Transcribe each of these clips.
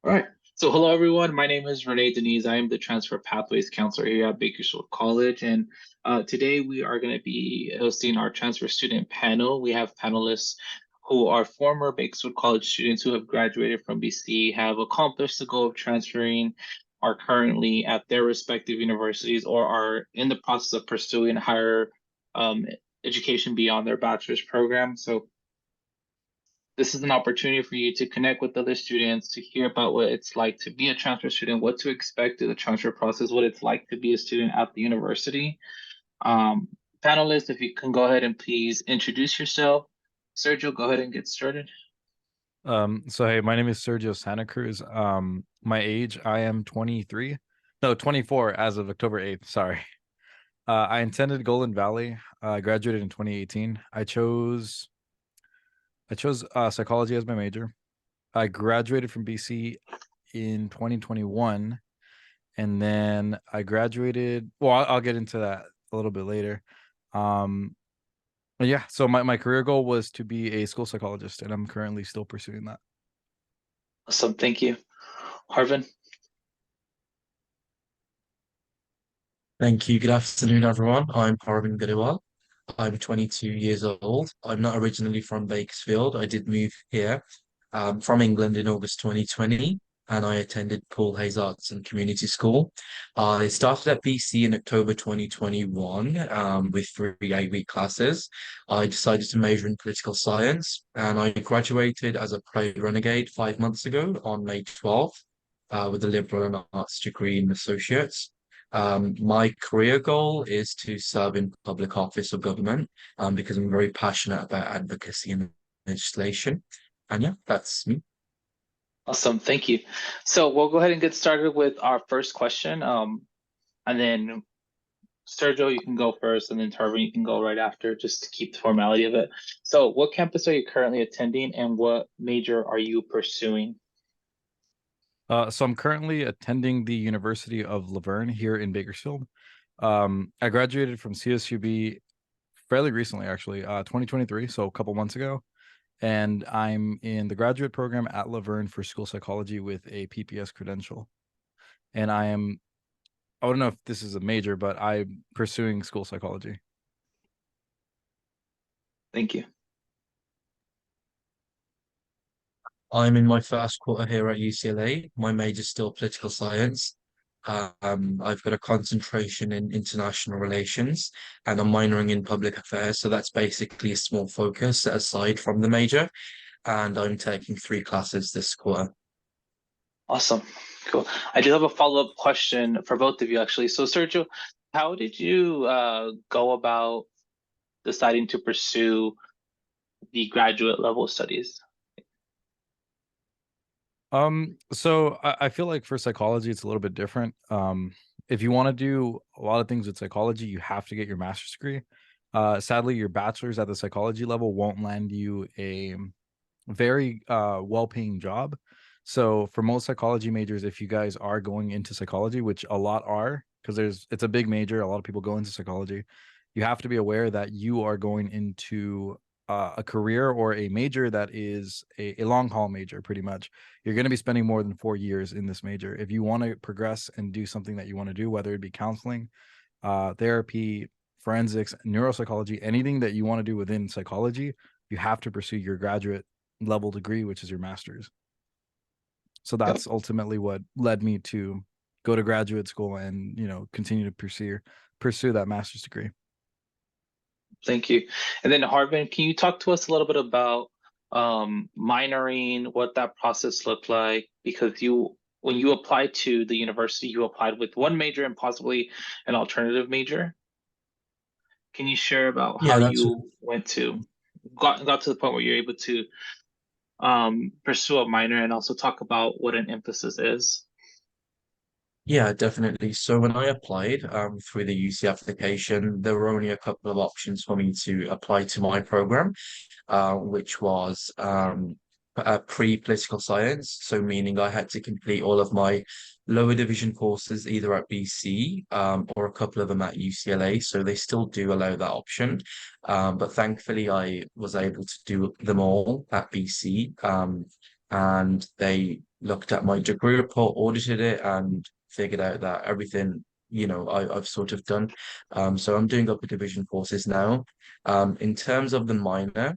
All right. So, hello everyone. My name is Renee Denise. I am the Transfer Pathways Counselor here at Bakersfield College, and today we are going to be hosting our transfer student panel. We have panelists who are former Bakersfield College students who have graduated from BC, have accomplished the goal of transferring, are currently at their respective universities, or are in the process of pursuing higher um, education beyond their bachelor's program. So this is an opportunity for you to connect with other students, to hear about what it's like to be a transfer student, what to expect through the transfer process, what it's like to be a student at the university. Um, Panelists, if you can go ahead and please introduce yourself. Sergio, go ahead and get started. So hey, my name is Sergio Santa Cruz. My age, I am 23. No, 24 as of October 8th. Sorry. I attended Golden Valley. I graduated in 2018. I chose psychology as my major. I graduated from BC in 2021, and then I graduated. Well, I'll get into that a little bit later. Um, but yeah, so my career goal was to be a school psychologist, and I'm currently still pursuing that. Awesome, thank you. Harvin. Thank you. Good afternoon, everyone. I'm Parvin Goodewal. I'm 22 years old. I'm not originally from Bakersfield. I did move here from England in August 2020, and I attended Paul Hayes Arts and Community School. I started at BC in October 2021 with three 8-week classes. I decided to major in political science, and I graduated as a Pride Renegade 5 months ago on May 12th with a liberal and arts degree in associates. My career goal is to serve in public office or government, because I'm very passionate about advocacy and legislation. And yeah, that's me. Awesome, thank you. So we'll go ahead and get started with our first question. And then Sergio, you can go first, and then Tarvin, you can go right after, just to keep the formality of it. So, what campus are you currently attending, and what major are you pursuing? So I'm currently attending the University of Laverne here in Bakersfield. I graduated from CSUB fairly recently, actually, 2023, so a couple months ago, and I'm in the graduate program at Laverne for school psychology with a PPS credential. And I don't know if this is a major, but I'm pursuing school psychology. Thank you. I'm in my first quarter here at UCLA. My major is still political science. I've got a concentration in international relations and I'm minoring in public affairs. So that's basically a small focus aside from the major. And I'm taking three classes this quarter. Awesome. Cool. I do have a follow-up question for both of you, actually. So, Sergio, how did you go about deciding to pursue the graduate level studies? So I feel like for psychology, it's a little bit different. If you want to do a lot of things with psychology, you have to get your master's degree. Sadly, your bachelor's at the psychology level won't land you a very well-paying job. So for most psychology majors, if you guys are going into psychology, which a lot are, because it's a big major, a lot of people go into psychology, you have to be aware that you are going into a career or a major that is a long haul major, pretty much. You're going to be spending more than 4 years in this major. If you want to progress and do something that you want to do, whether it be counseling, therapy, forensics, neuropsychology, anything that you want to do within psychology, you have to pursue your graduate level degree, which is your master's. So Yep. that's ultimately what led me to go to graduate school and continue to pursue that master's degree. Thank you. And then, Harvin, can you talk to us a little bit about minoring, what that process looked like? Because when you applied to the university, you applied with one major and possibly an alternative major. Can you share about how Yeah, that's you got to the point where you're able to pursue a minor and also talk about what an emphasis is? Yeah, definitely. So when I applied through the UC application, there were only a couple of options for me to apply to my program, which was pre-political science. So meaning I had to complete all of my lower division courses either at BC or a couple of them at UCLA. So they still do allow that option. But thankfully I was able to do them all at BC. and they looked at my degree report, audited it, and figured out that everything, I've sort of done. So I'm doing upper division courses now. In terms of the minor,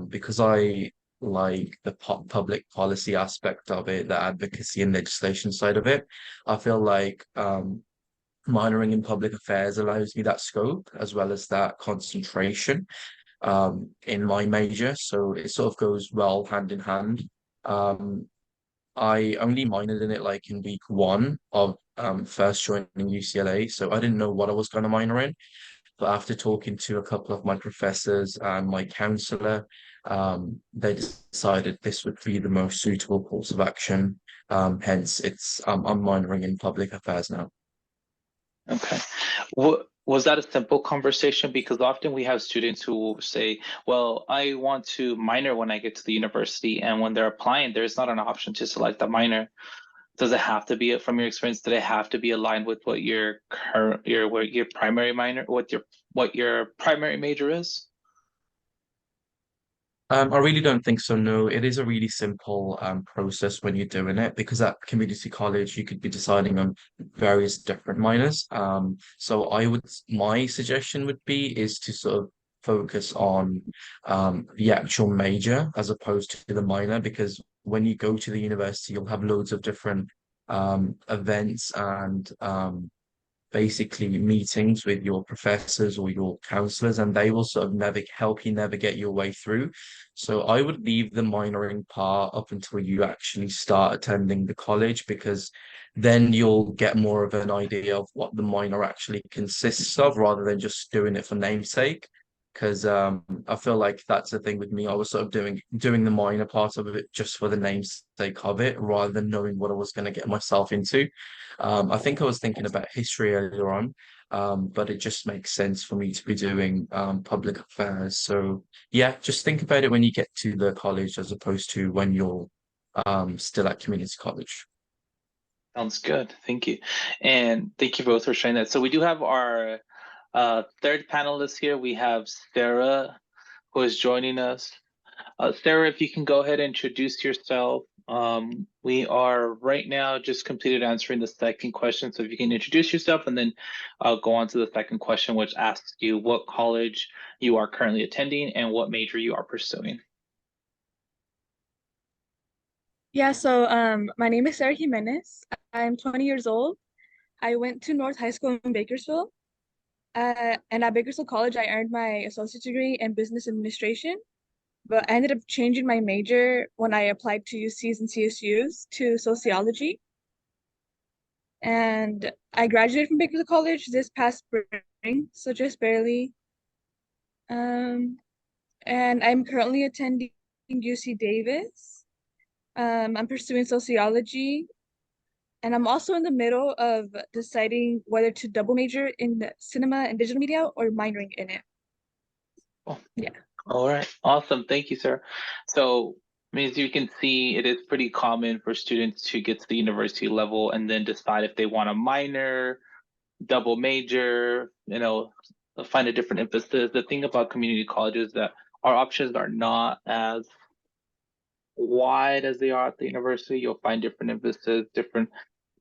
because I like the public policy aspect of it, the advocacy and legislation side of it, I feel like minoring in public affairs allows me that scope as well as that concentration in my major. So it sort of goes well hand in hand. Um, I only minored in it like in week one of first joining UCLA. So I didn't know what I was going to minor in. But after talking to a couple of my professors and my counselor, they decided this would be the most suitable course of action. Hence, I'm minoring in public affairs now. Okay. What was that a simple conversation? Because often we have students who will say, well, I want to minor when I get to the university, and when they're applying, there's not an option to select a minor. Does it have to be, from your experience, did it have to be aligned with what your current your primary minor, what your primary major is? I really don't think so. No, it is a really simple process when you're doing it because at community college you could be deciding on various different minors. So my suggestion would be is to sort of focus on the actual major as opposed to the minor because when you go to the university you'll have loads of different events and basically meetings with your professors or your counselors, and they will sort of never help you navigate your way through. So I would leave the minoring part up until you actually start attending the college because then you'll get more of an idea of what the minor actually consists of rather than just doing it for namesake. Because I feel like that's the thing with me. I was sort of doing the minor part of it just for the namesake of it, rather than knowing what I was going to get myself into. I think I was thinking about history earlier on, but it just makes sense for me to be doing public affairs. So yeah, just think about it when you get to the college as opposed to when you're still at community college. Sounds good. Thank you. And thank you both for sharing that. So we do have our third panelist here. We have Sarah, who is joining us. Sarah, if you can go ahead and introduce yourself. We are right now just completed answering the second question. So if you can introduce yourself and then go on to the second question, which asks you what college you are currently attending and what major you are pursuing. Yeah, so my name is Sarah Jimenez. I'm 20 years old. I went to North High School in Bakersfield. And at Bakersfield College, I earned my associate's degree in business administration, but I ended up changing my major when I applied to UCs and CSUs to sociology. And I graduated from Bakersfield College this past spring, so just barely. Um, and I'm currently attending UC Davis. I'm pursuing sociology. And I'm also in the middle of deciding whether to double major in cinema and digital media or minoring in it. Oh, Yeah. all right. Awesome. Thank you, sir. So, I mean, as you can see, it is pretty common for students to get to the university level and then decide if they want a minor, double major, find a different emphasis. The thing about community colleges is that our options are not as wide as they are at the university. You'll find different emphasis, different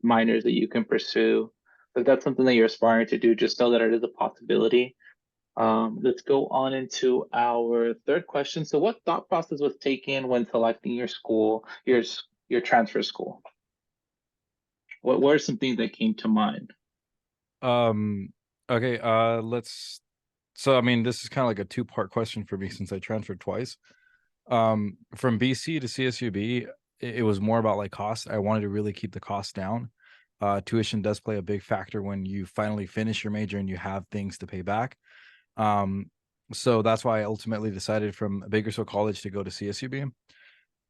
minors that you can pursue. If that's something that you're aspiring to do, just know that it is a possibility. Let's go on into our third question. So what thought process was taken when selecting your school, your transfer school? What were some things that came to mind? Okay, so I mean this is kind of like a two-part question for me since I transferred twice. From BC to CSUB, it was more about like cost. I wanted to really keep the cost down. Tuition does play a big factor when you finally finish your major and you have things to pay back. So that's why I ultimately decided from Bakersfield College to go to CSUB.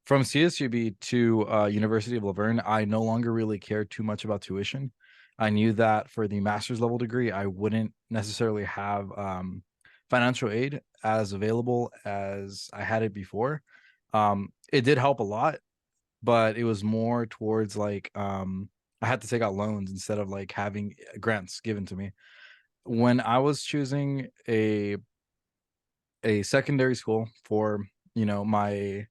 From CSUB to University of Laverne, I no longer really cared too much about tuition. I knew that for the master's level degree, I wouldn't necessarily have financial aid as available as I had it before. It did help a lot, but it was more towards like I had to take out loans instead of like having grants given to me. When I was choosing a secondary school for my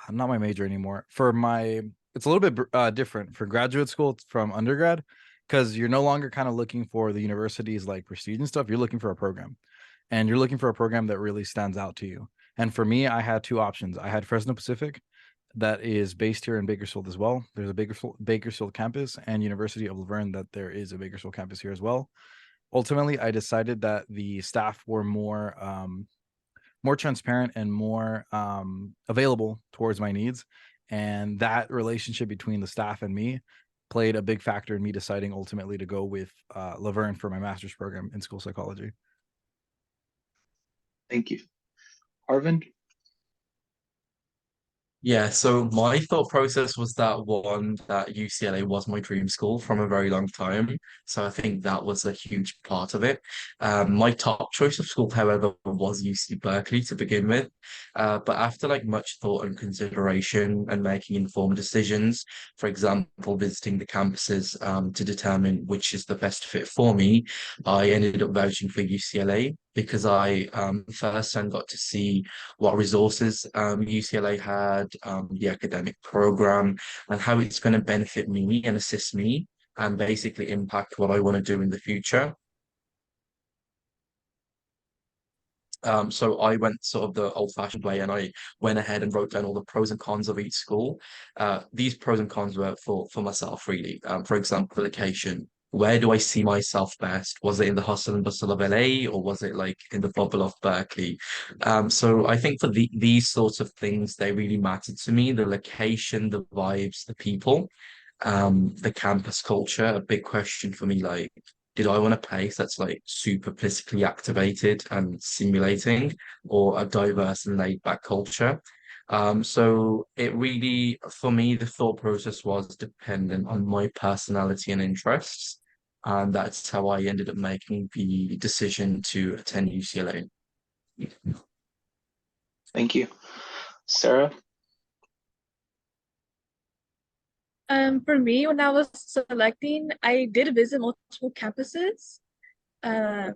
not my major anymore. It's a little bit different for graduate school from undergrad, because you're no longer kind of looking for the university's like prestige and stuff. You're looking for a program, and you're looking for a program that really stands out to you. And for me, I had two options. I had Fresno Pacific, that is based here in Bakersfield as well. There's a Bakersfield campus, and University of Laverne, that there is a Bakersfield campus here as well. Ultimately, I decided that the staff were more transparent and more available towards my needs, and that relationship between the staff and me played a big factor in me deciding ultimately to go with Laverne for my master's program in school psychology. Thank you. Arvind? Yeah, so my thought process was that one that UCLA was my dream school from a very long time. So I think that was a huge part of it. My top choice of school, however, was UC Berkeley to begin with. But after like much thought and consideration and making informed decisions, for example, visiting the campuses to determine which is the best fit for me, I ended up vouching for UCLA because I firsthand got to see what resources UCLA had, the academic program, and how it's going to benefit me and assist me and basically impact what I want to do in the future. So I went sort of the old-fashioned way, and I went ahead and wrote down all the pros and cons of each school. These pros and cons were for myself, really. For example, location. Where do I see myself best? Was it in the hustle and bustle of LA, or was it like in the bubble of Berkeley? So I think for these sorts of things, they really mattered to me. The location, the vibes, the people, the campus culture. A big question for me, like, did I want a place that's like super politically activated and simulating, or a diverse and laid back culture? So it really, for me, the thought process was dependent on my personality and interests. And that's how I ended up making the decision to attend UCLA. Thank you. Sarah? For me, when I was selecting, I did visit multiple campuses. Uh,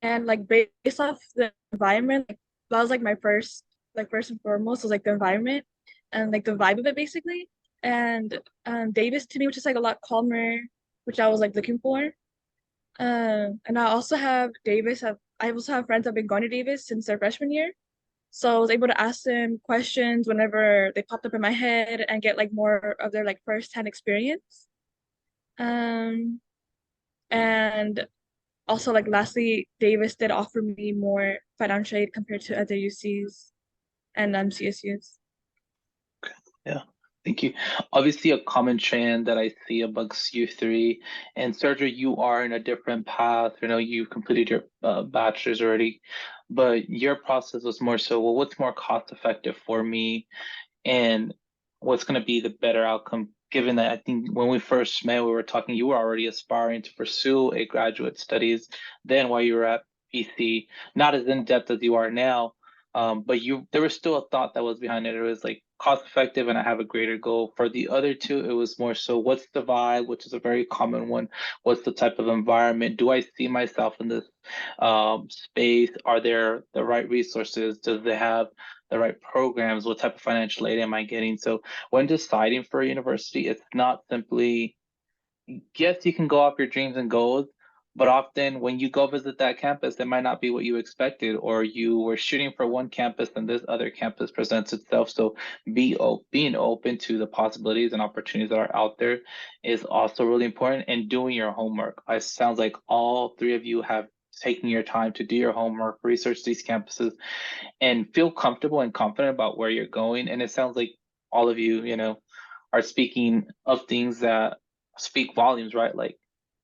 and like based off the environment, like, that was like my first and foremost was like the environment and like the vibe of it basically. And Davis to me, which is like a lot calmer, which I was like looking for. And I also have I also have friends that have been going to Davis since their freshman year. So I was able to ask them questions whenever they popped up in my head and get like more of their like firsthand experience. Um, and also like lastly, Davis did offer me more financial aid compared to other UCs and CSUs. Yeah, thank you. Obviously, a common trend that I see amongst you three, and Sergio, you are in a different path. You know, you completed your bachelor's already, but your process was more so, well, what's more cost effective for me, and what's going to be the better outcome? Given that I think when we first met, we were talking, you were already aspiring to pursue a graduate studies then while you were at BC, not as in depth as you are now. But there was still a thought that was behind it. It was like cost effective and I have a greater goal. For the other two, it was more so what's the vibe, which is a very common one. What's the type of environment? Do I see myself in this space? Are there the right resources? Does they have the right programs? What type of financial aid am I getting? So when deciding for a university, it's not simply, yes, you can go off your dreams and goals, but often when you go visit that campus, it might not be what you expected, or you were shooting for one campus and this other campus presents itself. So being open to the possibilities and opportunities that are out there is also really important, and doing your homework. It sounds like all three of you have taken your time to do your homework, research these campuses, and feel comfortable and confident about where you're going. And it sounds like all of you, are speaking of things that speak volumes, right? Like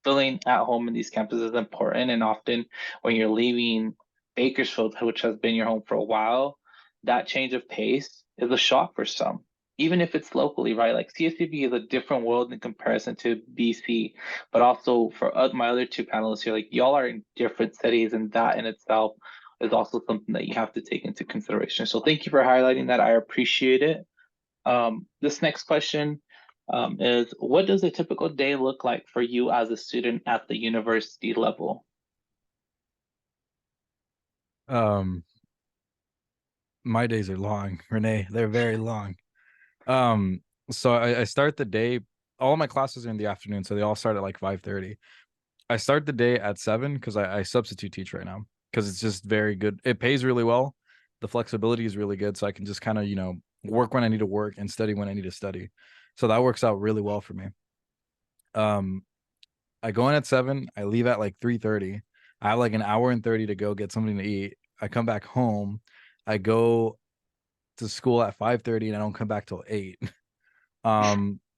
feeling at home in these campuses is important. And often when you're leaving Bakersfield, which has been your home for a while, that change of pace is a shock for some. Even if it's locally, right? Like CSCB is a different world in comparison to BC, but also for my other two panelists here, like y'all are in different cities, and that in itself is also something that you have to take into consideration. So thank you for highlighting that. I appreciate it. This next question is, what does a typical day look like for you as a student at the university level? Um, My days are long, Renee. They're very long. So I start the day. All my classes are in the afternoon, so they all start at like 5:30. I start the day at 7 because I substitute teach right now because it's just very good. It pays really well. The flexibility is really good, so I can just kind of work when I need to work and study when I need to study. So that works out really well for me. Um, I go in at 7. I leave at like 3:30. I have like an hour and 30 to go get something to eat. I come back home. I go to school at 5:30 and I don't come back till 8.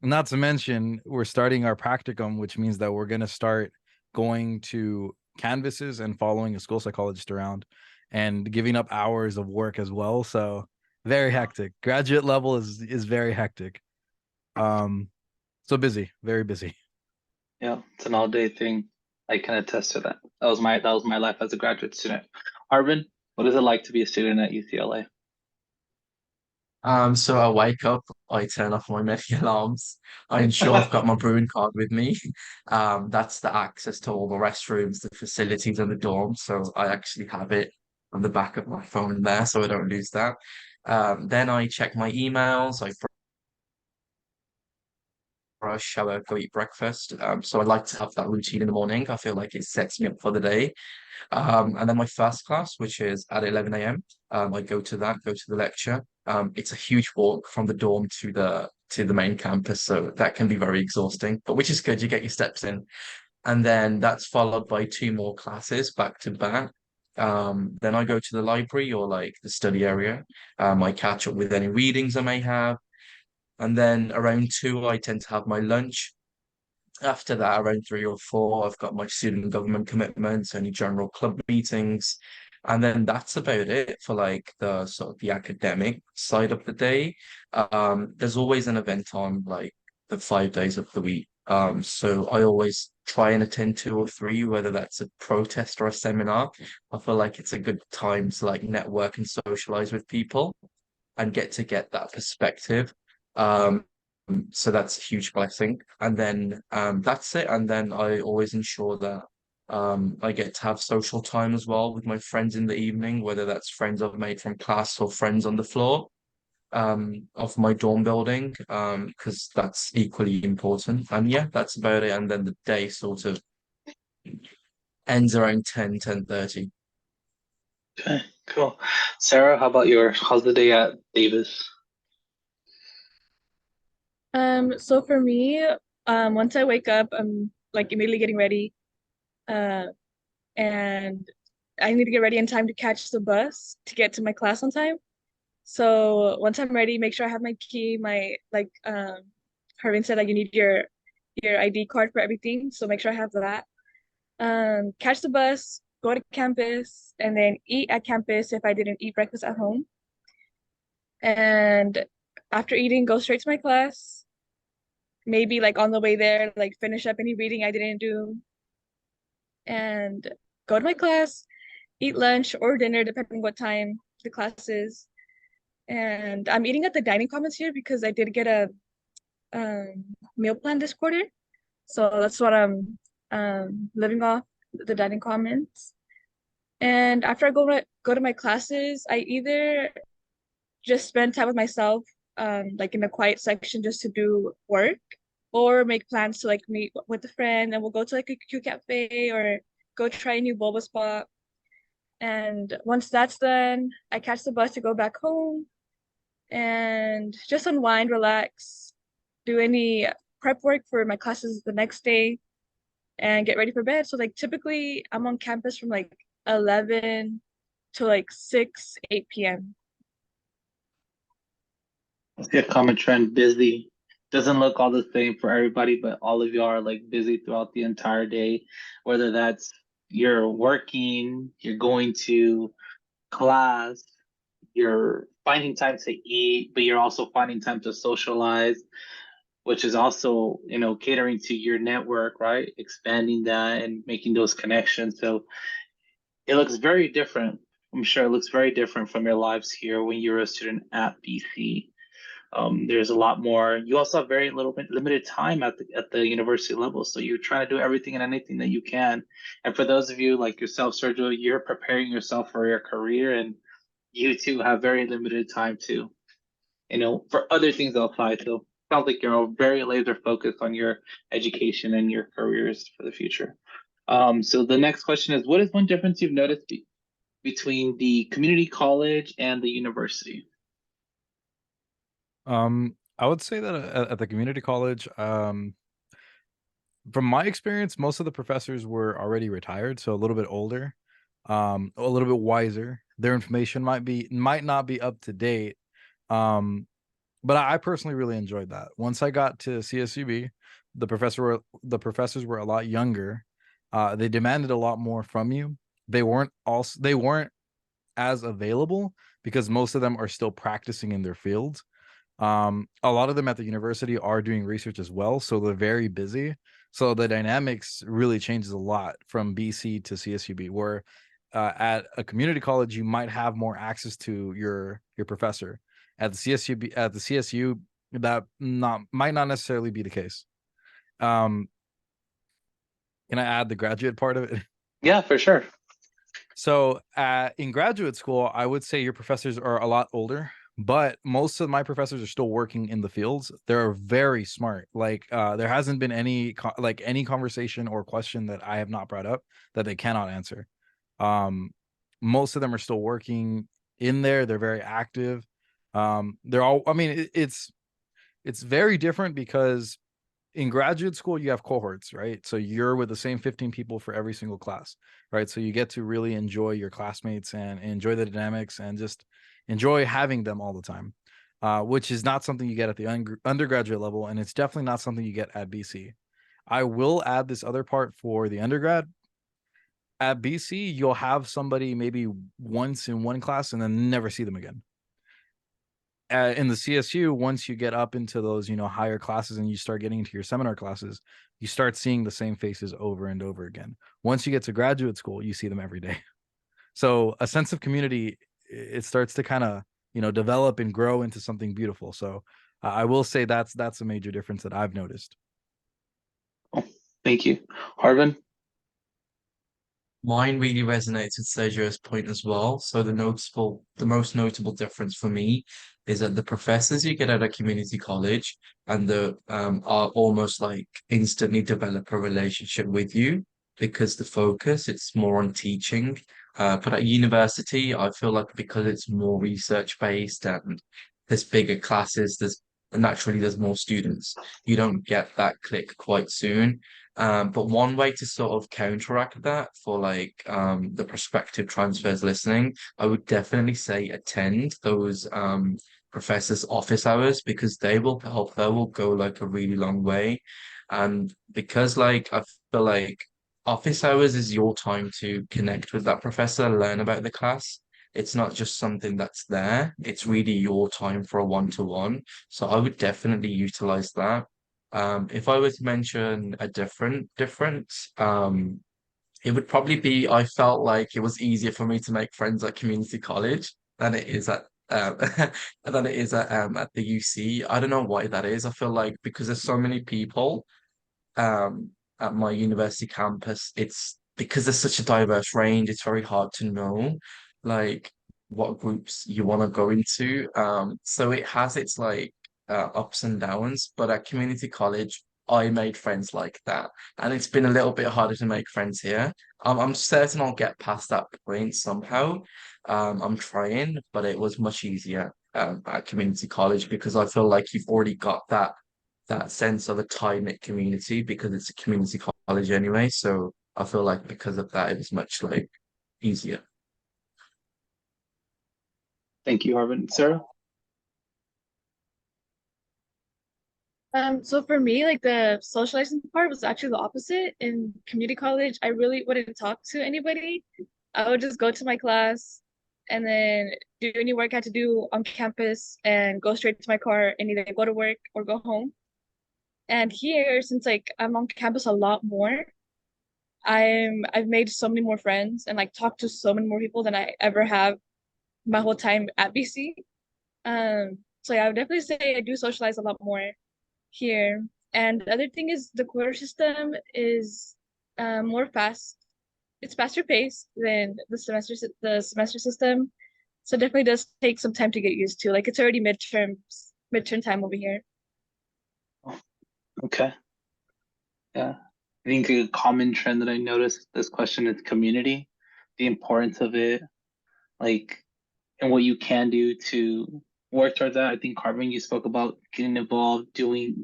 Not to mention we're starting our practicum, which means that we're gonna start going to canvases and following a school psychologist around and giving up hours of work as well. So very hectic. Graduate level is very hectic. So busy, very busy. Yeah, it's an all-day thing. I can attest to that. That was my life as a graduate student. Arvin, what is it like to be a student at UCLA? So I wake up, I turn off my many alarms. I ensure I've got my brewing card with me. That's the access to all the restrooms, the facilities, and the dorm. So I actually have it on the back of my phone there, so I don't lose that. Then I check my emails. I brush, shower, go eat breakfast. So I like to have that routine in the morning. I feel like it sets me up for the day. And then my first class, which is at 11 a.m. I go to that, go to the lecture. It's a huge walk from the dorm to the main campus, so that can be very exhausting, but which is good. You get your steps in, and then that's followed by two more classes back to back. Then I go to the library or like the study area. I catch up with any readings I may have, and then around 2, I tend to have my lunch. After that, around 3 or 4, I've got my student government commitments, any general club meetings, and then that's about it for like the sort of the academic side of the day. There's always an event on like the 5 days of the week. So I always try and attend 2 or 3, whether that's a protest or a seminar. I feel like it's a good time to like network and socialize with people and get that perspective. Um, so that's a huge blessing. And then that's it. And then I always ensure that I get to have social time as well with my friends in the evening, whether that's friends I've made from class or friends on the floor of my dorm building, because that's equally important. And yeah, that's about it. And then the day sort of ends around 10:30. Okay, cool. Sarah, how's the day at Davis? So for me, once I wake up, I'm like immediately getting ready. Uh, and I need to get ready in time to catch the bus to get to my class on time. So once I'm ready, make sure I have my key, my like Harvin said, like you need your ID card for everything. So make sure I have that. Catch the bus, go to campus, and then eat at campus if I didn't eat breakfast at home. And after eating, go straight to my class. Maybe like on the way there, like finish up any reading I didn't do and go to my class, eat lunch or dinner, depending what time the class is. And I'm eating at the dining commons here because I did get a meal plan this quarter. So that's what I'm living off, the dining commons. And after I go to my classes, I either just spend time with myself, like in the quiet section just to do work, or make plans to like meet with a friend and we'll go to like a Q cafe or go try a new boba spot. And once that's done, I catch the bus to go back home and just unwind, relax, do any prep work for my classes the next day, and get ready for bed. So like typically I'm on campus from like 11 to like 6, 8 p.m. I see a common trend, busy. Doesn't look all the same for everybody, but all of you are like busy throughout the entire day, whether that's you're working, you're going to class, you're finding time to eat, but you're also finding time to socialize, which is also, catering to your network, right? Expanding that and making those connections. So it looks very different. I'm sure it looks very different from your lives here when you're a student at BC. There's a lot more. You also have very little bit limited time at the university level, so you're trying to do everything and anything that you can. And for those of you like yourself, Sergio, you're preparing yourself for your career, and you two have very limited time to, for other things outside. So sounds like you're all very laser focused on your education and your careers for the future. So the next question is, what is one difference you've noticed between the community college and the university? I would say that at the community college, from my experience, most of the professors were already retired, so a little bit older, a little bit wiser. Their information might not be up to date. Um, but I personally really enjoyed that. Once I got to CSUB, the professors were a lot younger. They demanded a lot more from you. They weren't as available because most of them are still practicing in their fields. A lot of them at the university are doing research as well, so they're very busy. So the dynamics really changes a lot from BC to CSUB, where at a community college you might have more access to your professor. At the CSU, that not might not necessarily be the case. Um, can I add the graduate part of it? Yeah, for sure. So, in graduate school, I would say your professors are a lot older, but most of my professors are still working in the fields. They're very smart. Like, there hasn't been any conversation or question that I have not brought up that they cannot answer. Um, most of them are still working in there. They're very active. They're all. I mean, it's very different because in graduate school you have cohorts, right? So you're with the same 15 people for every single class, right? So you get to really enjoy your classmates and enjoy the dynamics and just enjoy having them all the time, which is not something you get at the undergraduate level, and it's definitely not something you get at BC. I will add this other part for the undergrad. At BC you'll have somebody maybe once in one class and then never see them again. In the CSU, once you get up into those, higher classes and you start getting into your seminar classes, you start seeing the same faces over and over again. Once you get to graduate school, you see them every day. So a sense of community, it starts to kind of, develop and grow into something beautiful. So I will say that's a major difference that I've noticed. Oh, thank you. Harvin? Mine really resonates with Sergio's point as well. So the most notable difference for me is that the professors you get at a community college and the are almost like instantly develop a relationship with you because the focus it's more on teaching. But at university, I feel like because it's more research based and there's bigger classes, there's more students. You don't get that click quite soon. But one way to sort of counteract that for like the prospective transfers listening, I would definitely say attend those professors' office hours because they will go like a really long way. And because like I feel like office hours is your time to connect with that professor, learn about the class. It's not just something that's there, it's really your time for a one-to-one. So I would definitely utilize that. If I were to mention a difference, it would probably be I felt like it was easier for me to make friends at community college than it is at the UC. I don't know why that is. I feel like because there's so many people at my university campus, it's because there's such a diverse range, it's very hard to know like what groups you want to go into. So it has its like ups and downs, but at community college, I made friends like that. And it's been a little bit harder to make friends here. I'm certain I'll get past that point somehow. I'm trying, but it was much easier at community college because I feel like you've already got that sense of a tight-knit community because it's a community college anyway. So I feel like because of that, it was much like easier. Thank you, Harvin. Sarah? So for me, like the socializing part was actually the opposite. In community college, I really wouldn't talk to anybody. I would just go to my class and then do any work I had to do on campus and go straight to my car and either go to work or go home. And here, since like I'm on campus a lot more, I've made so many more friends and like talked to so many more people than I ever have my whole time at BC. So yeah, I would definitely say I do socialize a lot more here. And the other thing is the quarter system is more fast. It's faster paced than the semester system. So it definitely does take some time to get used to. Like it's already midterm time over here. Okay. Yeah. I think a common trend that I noticed this question is community, the importance of it, like, and what you can do to work towards that. I think Carmen, you spoke about getting involved,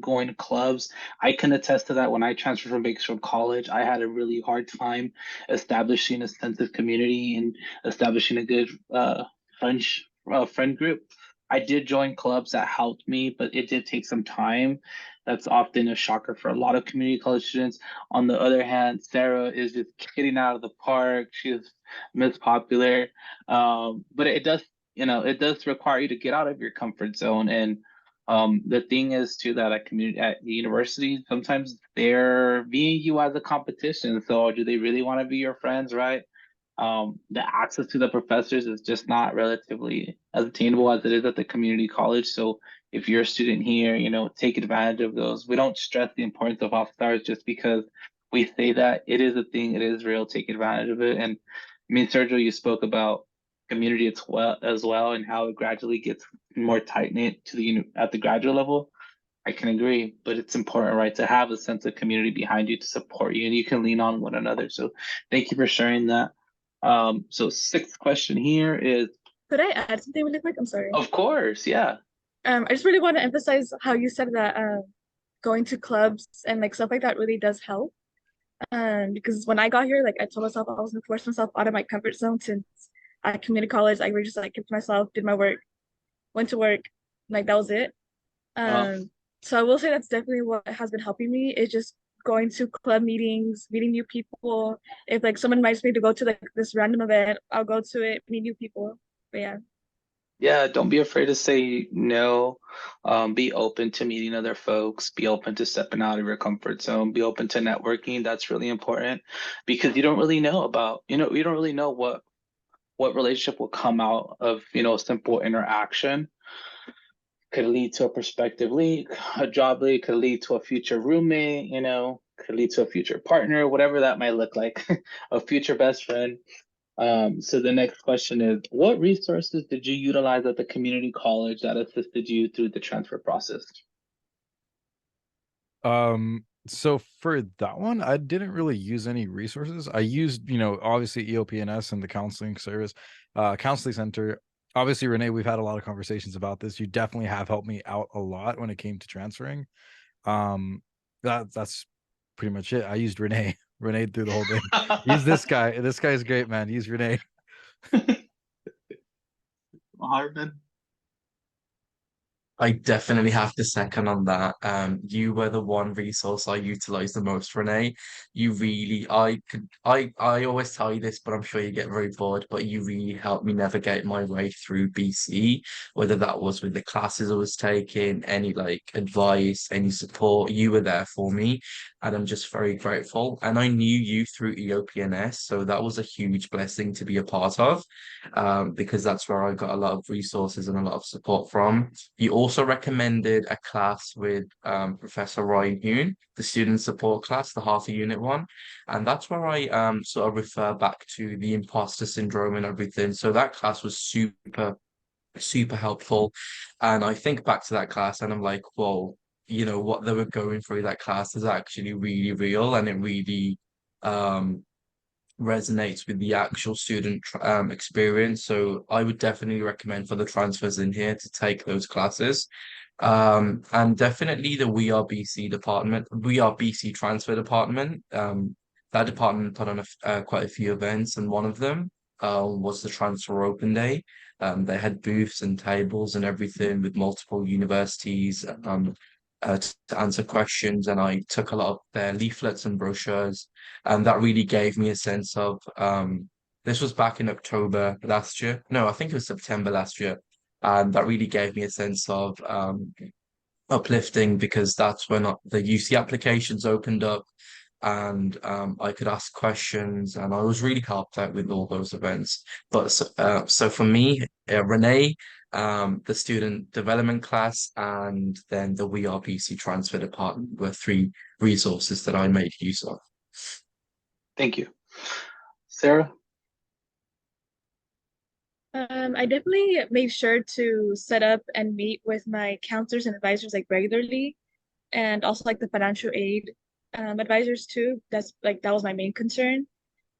going to clubs. I can attest to that. When I transferred from Bakersfield College, I had a really hard time establishing a sense of community and establishing a good friend group. I did join clubs that helped me, but it did take some time. That's often a shocker for a lot of community college students. On the other hand, Sarah is just getting out of the park. She is Miss Popular. But it does, it does require you to get out of your comfort zone. And the thing is too that at the university, sometimes they're viewing you as a competition. So do they really want to be your friends, right? The access to the professors is just not relatively as attainable as it is at the community college. So if you're a student here, take advantage of those. We don't stress the importance of off stars just because we say that it is a thing, it is real. Take advantage of it. And I mean, Sergio, you spoke about community as well and how it gradually gets more tight knit to at the graduate level. I can agree, but it's important, right, to have a sense of community behind you to support you, and you can lean on one another. So, thank you for sharing that. So sixth question here is, Could I add something really quick? I'm sorry. of course, yeah. I just really want to emphasize how you said that going to clubs and like stuff like that really does help. Because when I got here, like I told myself I was gonna force myself out of my comfort zone since at community college, I really just like kept to myself, did my work, went to work, like that was it. Well, So I will say that's definitely what has been helping me is just going to club meetings, meeting new people. If like someone invites me to go to like this random event, I'll go to it, meet new people. But yeah. yeah, don't be afraid to say no. Be open to meeting other folks. Be open to stepping out of your comfort zone. Be open to networking. That's really important because you don't really know you don't really know what relationship will come out of, a simple interaction. Could lead to a prospective lead, a job lead, could lead to a future roommate, could lead to a future partner, whatever that might look like, a future best friend. So the next question is, what resources did you utilize at the community college that assisted you through the transfer process? So for that one, I didn't really use any resources. I used, obviously EOPNS and the counseling service, counseling center. Obviously, Renee, we've had a lot of conversations about this. You definitely have helped me out a lot when it came to transferring. That's pretty much it. I used Renee, Renee through the whole thing. Use this guy. This guy's great, man. Use Renee. Harvin? I definitely have to second on that. You were the one resource I utilized the most, Renee. You really, I always tell you this, but I'm sure you get very bored, but you really helped me navigate my way through BC, whether that was with the classes I was taking, any like advice, any support, you were there for me. And I'm just very grateful. And I knew you through EOPNS, so that was a huge blessing to be a part of, because that's where I got a lot of resources and a lot of support from. You also recommended a class with Professor Ryan Yoon, the student support class, the half a unit one. And that's where I sort of refer back to the imposter syndrome and everything. So that class was super helpful. And I think back to that class and I'm like, whoa, what they were going through that class is actually really real and it really resonates with the actual student experience. So I would definitely recommend for the transfers in here to take those classes. And definitely the We Are BC department, We Are BC transfer department. That department put on quite a few events, and one of them was the transfer open day. They had booths and tables and everything with multiple universities. To answer questions, and I took a lot of their leaflets and brochures, and that really gave me a sense of this was back in October last year. No, I think it was September last year, and that really gave me a sense of uplifting because that's when the UC applications opened up and I could ask questions and I was really helped out with all those events. But so for me, Renee, the student development class, and then the We Are BC transfer department were three resources that I made use of. Thank you. Sarah? I definitely made sure to set up and meet with my counselors and advisors like regularly, and also like the financial aid advisors too. That was my main concern.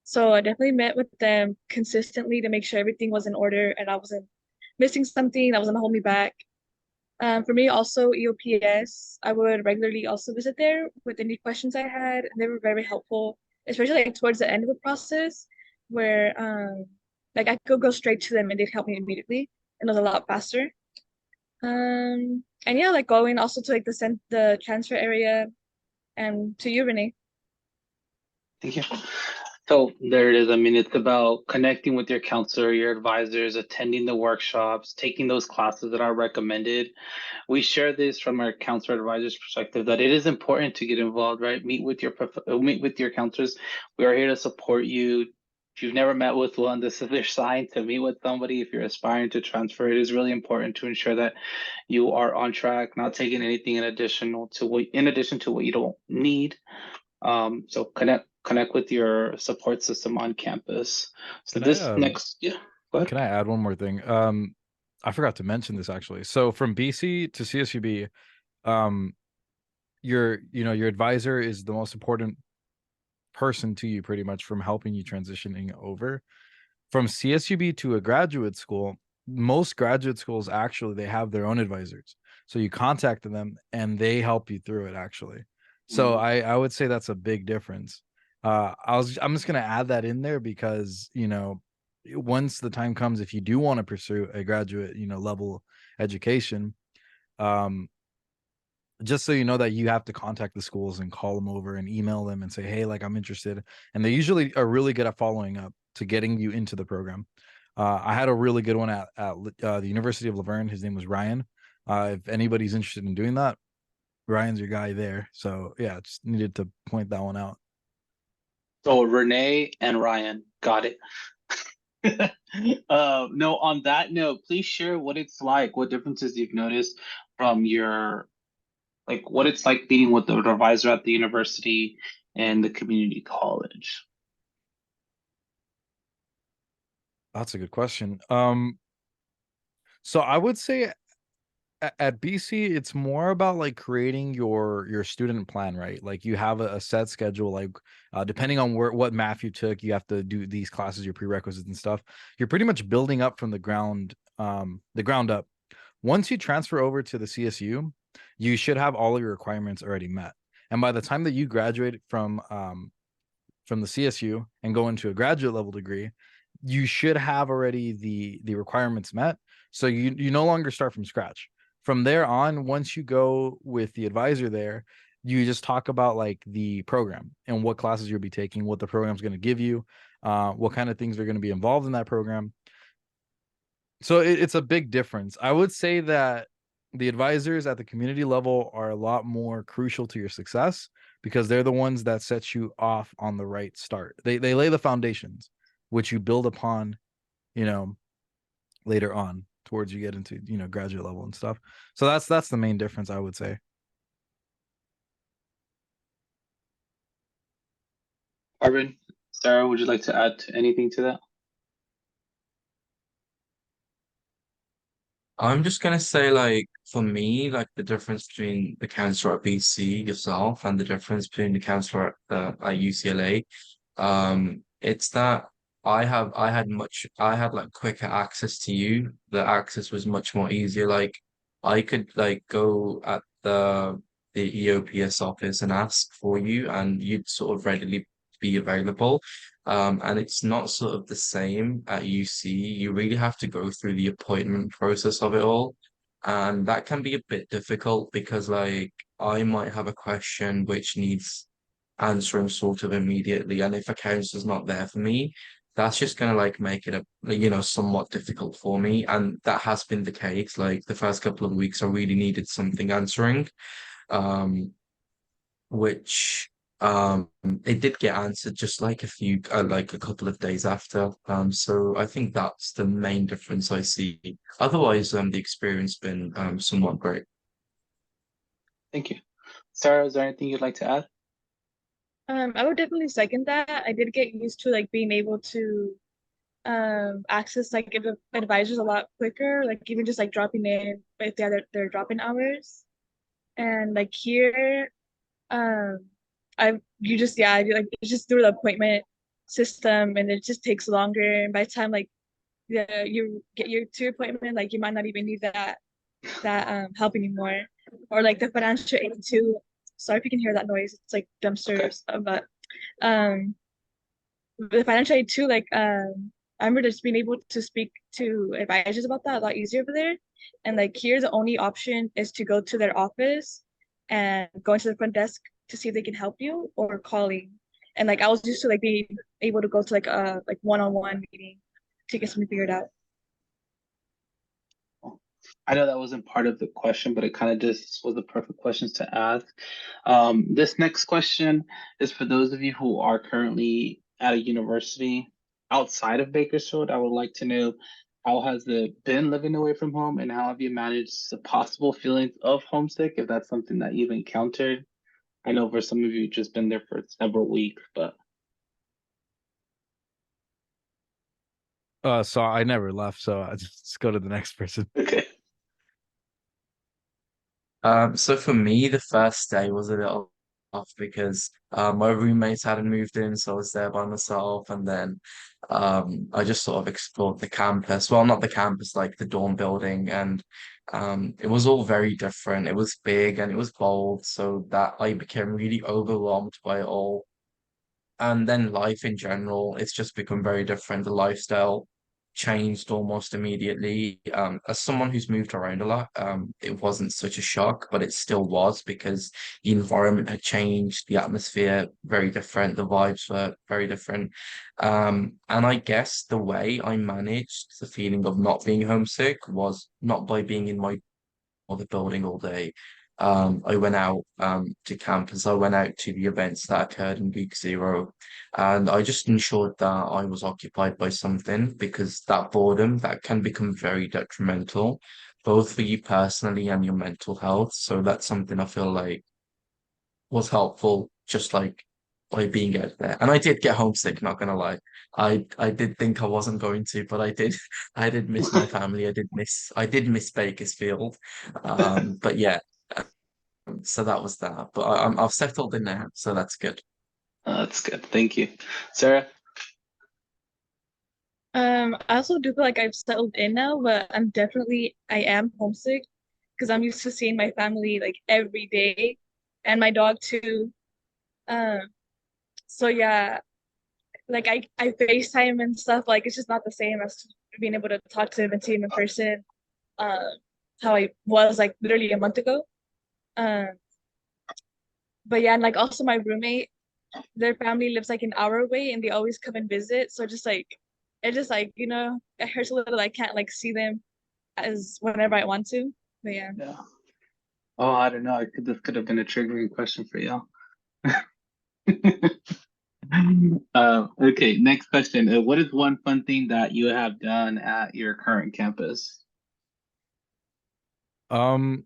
So I definitely met with them consistently to make sure everything was in order and I wasn't missing something that was gonna hold me back. For me, also EOPS, I would regularly also visit there with any questions I had, and they were very helpful, especially like towards the end of the process, where like I could go straight to them and they'd help me immediately, and it was a lot faster. And yeah, like going also to like the transfer area, and to you, Renee. Thank you. So there it is. I mean, it's about connecting with your counselor, your advisors, attending the workshops, taking those classes that are recommended. We share this from our counselor advisors perspective that it is important to get involved, right? Meet with your counselors. We are here to support you. If you've never met with one, this is their sign to meet with somebody. If you're aspiring to transfer, it is really important to ensure that you are on track, not taking anything in addition to what you don't need. So connect with your support system on campus. So Can I this next, yeah, go ahead. can I add one more thing? I forgot to mention this actually. So from BC to CSUB, um, your advisor is the most important person to you pretty much from helping you transitioning over. From CSUB to a graduate school, most graduate schools actually they have their own advisors. So you contact them and they help you through it actually. So Mhm. I would say that's a big difference. I'm just gonna add that in there because once the time comes, if you do want to pursue a graduate level education, um just so you know that you have to contact the schools and call them over and email them and say, hey, like I'm interested. And they usually are really good at following up to getting you into the program. I had a really good one at the University of Laverne. His name was Ryan. If anybody's interested in doing that, Ryan's your guy there. So yeah, just needed to point that one out. So Renee and Ryan, got it. No, on that note, please share what it's like, what differences you've noticed from what it's like meeting with the advisor at the university and the community college. That's a good question. So I would say at BC, it's more about like creating your student plan, right? Like you have a set schedule, like depending on what math you took, you have to do these classes, your prerequisites and stuff. You're pretty much building up from the ground up. Once you transfer over to the CSU, you should have all of your requirements already met. And by the time that you graduate from the CSU and go into a graduate level degree, you should have already the requirements met. So you no longer start from scratch. From there on, once you go with the advisor there, you just talk about like the program and what classes you'll be taking, what the program's going to give you, what kind of things are going to be involved in that program. So it's a big difference. I would say that the advisors at the community level are a lot more crucial to your success because they're the ones that set you off on the right start. They lay the foundations, which you build upon, you know, later on towards you get into, graduate level and stuff. So that's the main difference, I would say. Arvin, Sarah, would you like to add anything to that? I'm just gonna say, like, for me, like the difference between the counselor at BC yourself and the difference between the counselor at UCLA, it's that I had like quicker access to you. The access was much more easier. Like I could like go at the EOPS office and ask for you, and you'd sort of readily be available. And it's not sort of the same at UC. You really have to go through the appointment process of it all. And that can be a bit difficult because, like, I might have a question which needs answering sort of immediately. And if a counselor's not there for me, that's just gonna like make it somewhat difficult for me. And that has been the case. Like the first couple of weeks, I really needed something answering. Um, which it did get answered just like like a couple of days after. So I think that's the main difference I see. Otherwise, the experience been somewhat great. Thank you. Sarah, is there anything you'd like to add? I would definitely second that. I did get used to like being able to access like advisors a lot quicker, like even just like dropping in if they have their drop-in hours. And like here, um, you just like it's just through the appointment system, and it just takes longer. And by the time like you get your to your appointment, like you might not even need that help anymore. Or like the financial aid too. Sorry if you can hear that noise. It's like dumpsters, but um the financial aid too, like I remember just being able to speak to advisors about that a lot easier over there. And like here the only option is to go to their office and go into the front desk to see if they can help you, or calling. And like I was used to like being able to go to like a like one-on-one meeting to get something figured out. I know that wasn't part of the question, but it kind of just was the perfect questions to ask. This next question is for those of you who are currently at a university outside of Bakersfield. I would like to know, how has it been living away from home, and how have you managed the possible feelings of homesick, if that's something that you've encountered? I know for some of you, just been there for several weeks, but So I never left, so I just go to the next person. okay. So for me, the first day was a little off because my roommates hadn't moved in, so I was there by myself, and then I just sort of explored the campus. Well, not the campus, like the dorm building, and it was all very different. It was big and it was bold, so that I became really overwhelmed by it all. And then life in general, it's just become very different. The lifestyle changed almost immediately. As someone who's moved around a lot, it wasn't such a shock, but it still was because the environment had changed, the atmosphere very different, the vibes were very different. And I guess the way I managed the feeling of not being homesick was not by being in my or the building all day. I went out to campus. I went out to the events that occurred in week zero, and I just ensured that I was occupied by something because that boredom that can become very detrimental, both for you personally and your mental health. So that's something I feel like was helpful, just like by being out there. And I did get homesick, not gonna lie. I did think I wasn't going to, but I did. I did miss my family. I did miss Bakersfield. But yeah, so that was that. But I've settled in now, so that's good. That's good. Thank you. Sarah? I also do feel like I've settled in now, but I am homesick because I'm used to seeing my family like every day, and my dog too. Um, so yeah, like I FaceTime and stuff, like it's just not the same as being able to talk to him and see him in person. Um, how I was like literally a month ago. Um, but yeah, and like also my roommate, their family lives like an hour away, and they always come and visit. So just like it just like it hurts a little. I can't like see them as whenever I want to. But yeah. Yeah. Oh, I don't know. This could have been a triggering question for y'all. Okay, next question. What is one fun thing that you have done at your current campus? Um,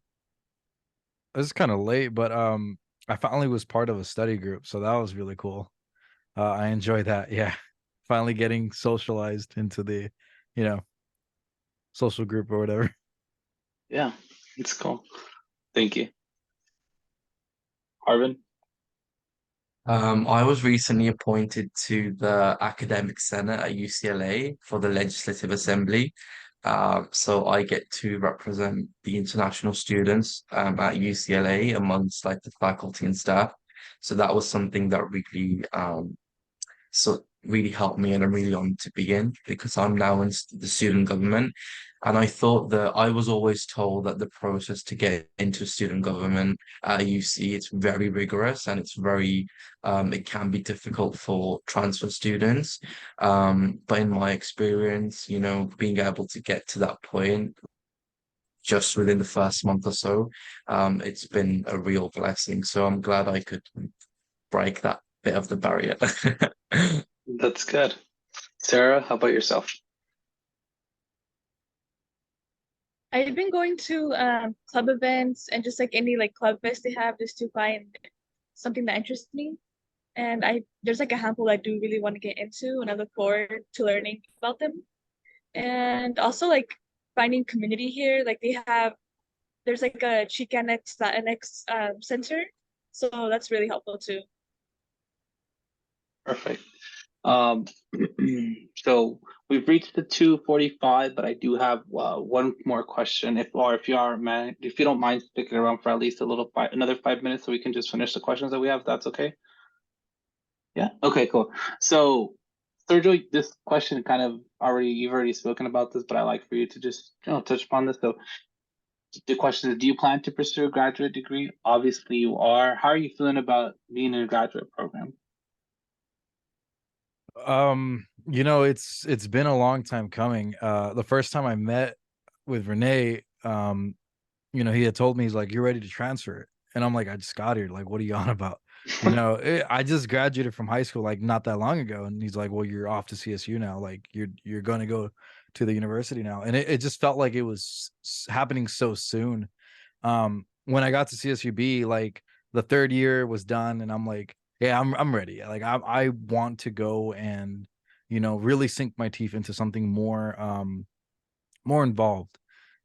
this is kind of late, but I finally was part of a study group, so that was really cool. I enjoyed that. Yeah, finally getting socialized into the, you know, social group or whatever. Yeah, it's cool. Thank you. Arvin? I was recently appointed to the Academic Senate at UCLA for the Legislative Assembly. So I get to represent the international students at UCLA amongst like the faculty and staff. So that was something that really helped me, and I'm really honored to be in because I'm now in the student government. And I thought that I was always told that the process to get into student government at UC, it's very rigorous and it can be difficult for transfer students. But in my experience, being able to get to that point just within the first month or so, it's been a real blessing. So I'm glad I could break that bit of the barrier. That's good. Sarah, how about yourself? I've been going to club events and just like any like club fest they have just to find something that interests me. and there's like a handful I do really want to get into, and I look forward to learning about them. And also like finding community here. Like there's like a Chicanx Latinx center, so that's really helpful too. Perfect. Um, so we've reached the 2:45, but I do have one more question. If you don't mind sticking around for at least another 5 minutes, so we can just finish the questions that we have. That's okay. Yeah. Okay. Cool. So, Sergio, this question kind of you've already spoken about this, but I like for you to just touch upon this. So, the question is, do you plan to pursue a graduate degree? Obviously, you are. How are you feeling about being in a graduate program? It's been a long time coming. The first time I met with Renee, he had told me, he's like, "You're ready to transfer it," and I'm like, "I just got here. Like, what are you on about?" I just graduated from high school like not that long ago, and he's like, "Well, you're off to CSU now. Like, you're going to go to the university now," and it just felt like it was happening so soon. When I got to CSUB, like the third year was done, and I'm like, yeah, I'm ready. Like I want to go and really sink my teeth into something more involved.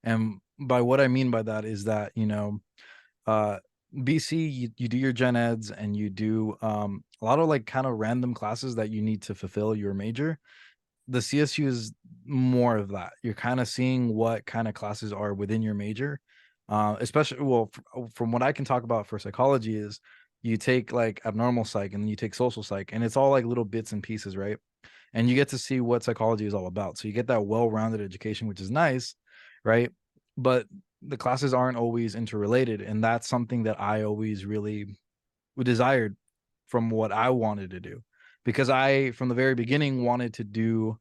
And by what I mean by that is that, uh BC, you do your gen eds and you do a lot of like kind of random classes that you need to fulfill your major. The CSU is more of that. You're kind of seeing what kind of classes are within your major. Especially, well, from what I can talk about for psychology is you take like abnormal psych and then you take social psych, and it's all like little bits and pieces, right? And you get to see what psychology is all about. So you get that well-rounded education, which is nice, right? But the classes aren't always interrelated, and that's something that I always really desired from what I wanted to do, because I from the very beginning wanted to do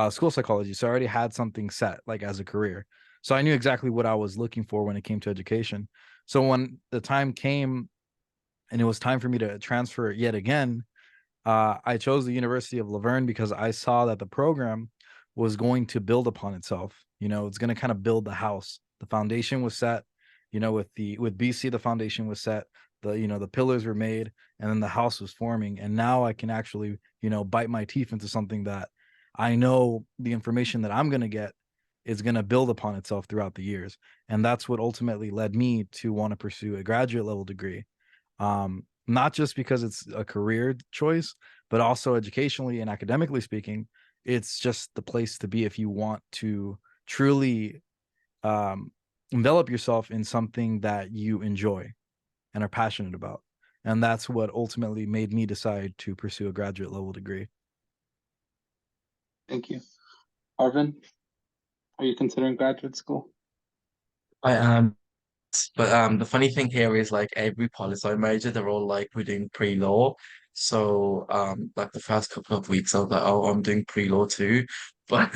school psychology, so I already had something set like as a career, so I knew exactly what I was looking for when it came to education. So when the time came and it was time for me to transfer yet again, I chose the University of Laverne because I saw that the program was going to build upon itself. It's going to kind of build the house. The foundation was set. With BC, the foundation was set. The pillars were made, and then the house was forming. And now I can actually bite my teeth into something that I know the information that I'm going to get is going to build upon itself throughout the years. And that's what ultimately led me to want to pursue a graduate level degree, not just because it's a career choice, but also educationally and academically speaking, it's just the place to be if you want to truly um, envelop yourself in something that you enjoy and are passionate about. And that's what ultimately made me decide to pursue a graduate level degree. Thank you. Arvin, are you considering graduate school? I am. But the funny thing here is like every poli sci major, they're all like we're doing pre-law. So like the first couple of weeks I was like, oh, I'm doing pre-law too. But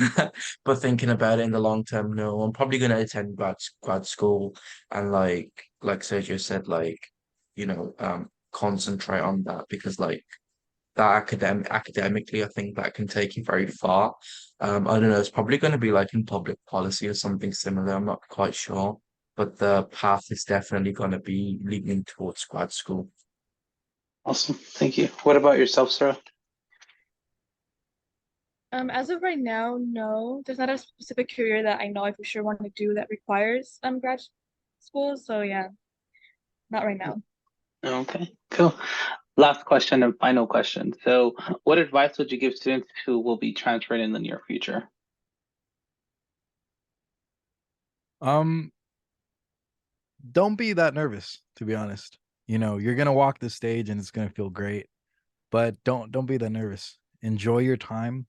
but thinking about it in the long term, no, I'm probably gonna attend grad school and like Sergio said, like, concentrate on that because like that academically, I think that can take you very far. I don't know, it's probably going to be like in public policy or something similar. I'm not quite sure, but the path is definitely going to be leading towards grad school. Awesome. Thank you. What about yourself, Sarah? As of right now, no, there's not a specific career that I know I for sure want to do that requires grad school. So yeah, not right now. Okay, cool. Last question and final question. So, what advice would you give students who will be transferring in the near future? Um, don't be that nervous, to be honest. You're gonna walk the stage and it's gonna feel great, but don't be that nervous. Enjoy your time,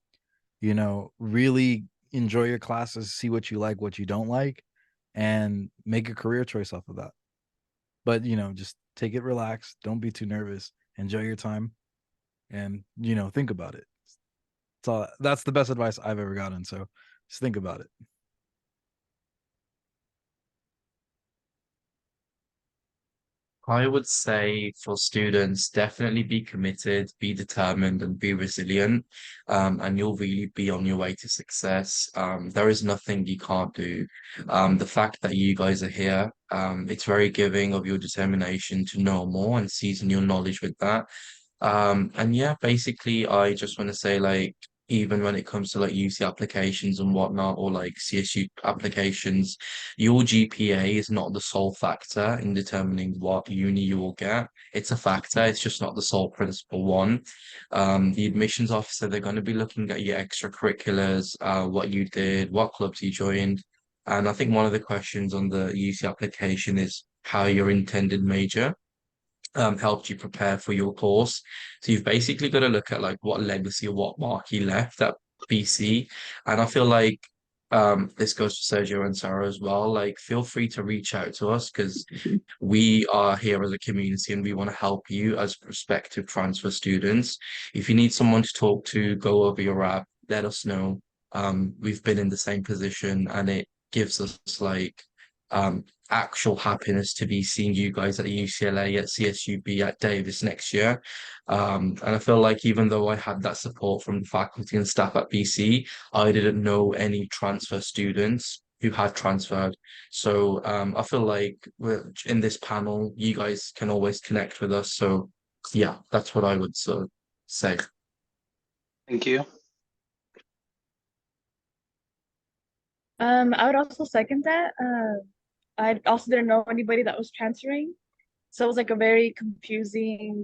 really enjoy your classes, see what you like, what you don't like, and make a career choice off of that. But, just take it relaxed. Don't be too nervous. Enjoy your time and, think about it. That's the best advice I've ever gotten. So just think about it. I would say for students, definitely be committed, be determined, and be resilient. And you'll really be on your way to success. There is nothing you can't do. The fact that you guys are here, it's very giving of your determination to know more and season your knowledge with that. And yeah, basically, I just want to say, like, even when it comes to like UC applications and whatnot, or like CSU applications, your GPA is not the sole factor in determining what uni you will get. It's a factor, it's just not the sole principal one. The admissions officer, they're going to be looking at your extracurriculars, what you did, what clubs you joined. And I think one of the questions on the UC application is how your intended major helped you prepare for your course. So you've basically got to look at like what legacy or what mark you left at BC. And I feel like this goes to Sergio and Sarah as well. Like, feel free to reach out to us because we are here as a community and we want to help you as prospective transfer students. If you need someone to talk to, go over your app, let us know. We've been in the same position and it gives us like um actual happiness to be seeing you guys at UCLA, at CSUB, at Davis next year. And I feel like even though I had that support from the faculty and staff at BC, I didn't know any transfer students who had transferred. So I feel like we're in this panel, you guys can always connect with us. So yeah, that's what I would say. Thank you. I would also second that. I also didn't know anybody that was transferring, so it was like a very confusing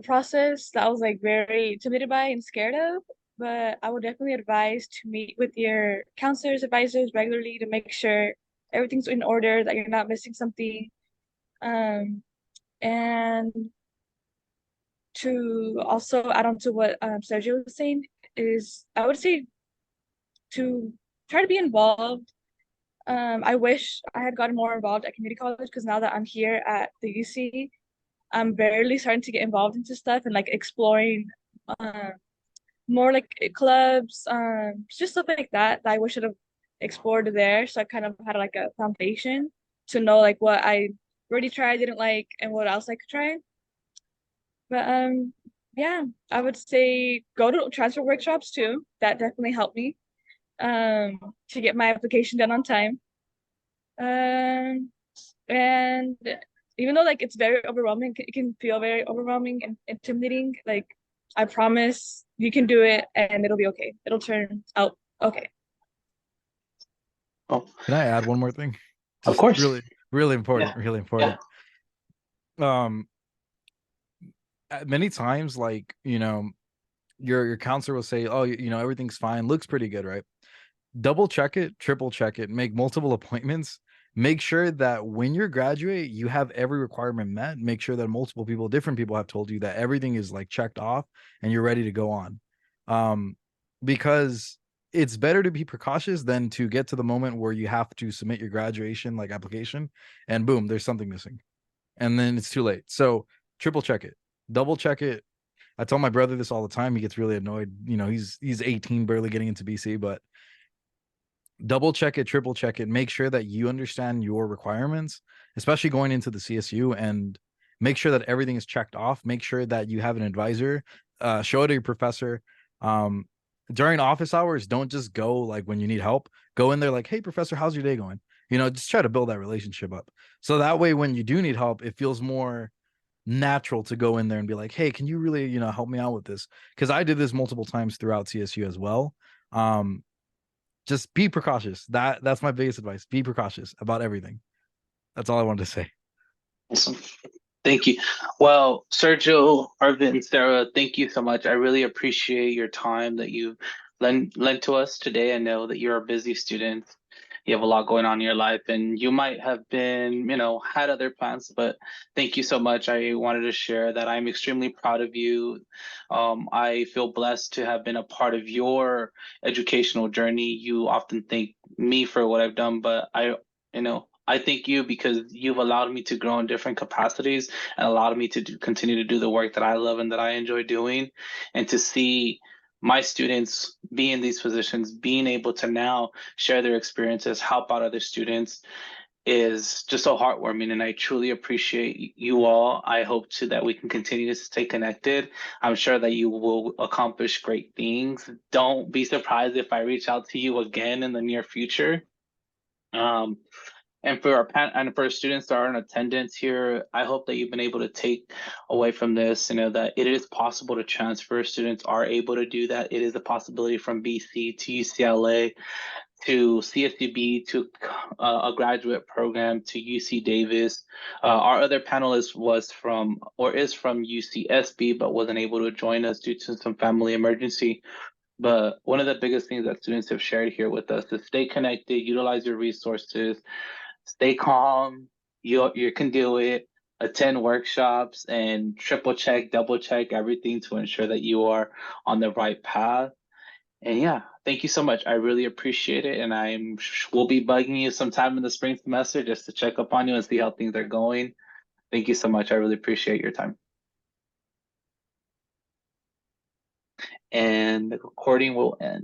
process that I was like very intimidated by and scared of. But I would definitely advise to meet with your counselors, advisors regularly to make sure everything's in order, that you're not missing something. And to also add on to what Sergio was saying is I would say to try to be involved. I wish I had gotten more involved at community college because now that I'm here at the UC, I'm barely starting to get involved into stuff and like exploring more like clubs, just stuff like that that I wish I'd have explored there. So I kind of had like a foundation to know like what I already tried, didn't like, and what else I could try. But yeah, I would say go to transfer workshops too. That definitely helped me to get my application done on time. Um, and even though like it's very overwhelming, it can feel very overwhelming and intimidating. Like I promise you can do it and it'll be okay. It'll turn out okay. Oh, Can I add one more thing? of Just course. really, really important, Yeah. really important. Many times, like, your counselor will say, oh, everything's fine, looks pretty good, right? Double check it, triple check it, make multiple appointments. Make sure that when you graduate, you have every requirement met. Make sure that multiple people, different people have told you that everything is like checked off and you're ready to go on. Because it's better to be precautious than to get to the moment where you have to submit your graduation like application and boom, there's something missing. And then it's too late. So triple check it, double check it. I tell my brother this all the time. He gets really annoyed. He's 18, barely getting into BC, but double check it, triple check it, make sure that you understand your requirements, especially going into the CSU, and make sure that everything is checked off. Make sure that you have an advisor, show it to your professor. During office hours, don't just go like when you need help. Go in there like, hey, professor, how's your day going? Just try to build that relationship up. So that way, when you do need help, it feels more natural to go in there and be like, hey, can you really, help me out with this? Because I did this multiple times throughout CSU as well. Just be precautious. That's my biggest advice. Be precautious about everything. That's all I wanted to say. Awesome. Thank you. Well, Sergio, Arvin, Sarah, thank you so much. I really appreciate your time that you lent to us today. I know that you're a busy student. You have a lot going on in your life, and you might have been, had other plans, but thank you so much. I wanted to share that I'm extremely proud of you. I feel blessed to have been a part of your educational journey. You often thank me for what I've done, but I thank you because you've allowed me to grow in different capacities and allowed me to continue to do the work that I love and that I enjoy doing, and to see my students be in these positions, being able to now share their experiences, help out other students is just so heartwarming. And I truly appreciate you all. I hope that we can continue to stay connected. I'm sure that you will accomplish great things. Don't be surprised if I reach out to you again in the near future. Um, And for our students that are in attendance here, I hope that you've been able to take away from this, that it is possible to transfer. Students are able to do that. It is a possibility from BC to UCLA to CSUB to a graduate program to UC Davis. Our other panelist is from UCSB, but wasn't able to join us due to some family emergency. But one of the biggest things that students have shared here with us is stay connected, utilize your resources, stay calm, you can do it, attend workshops, and triple check, double check everything to ensure that you are on the right path. And yeah, thank you so much. I really appreciate it. And we'll be bugging you sometime in the spring semester just to check up on you and see how things are going. Thank you so much. I really appreciate your time. And the recording will end.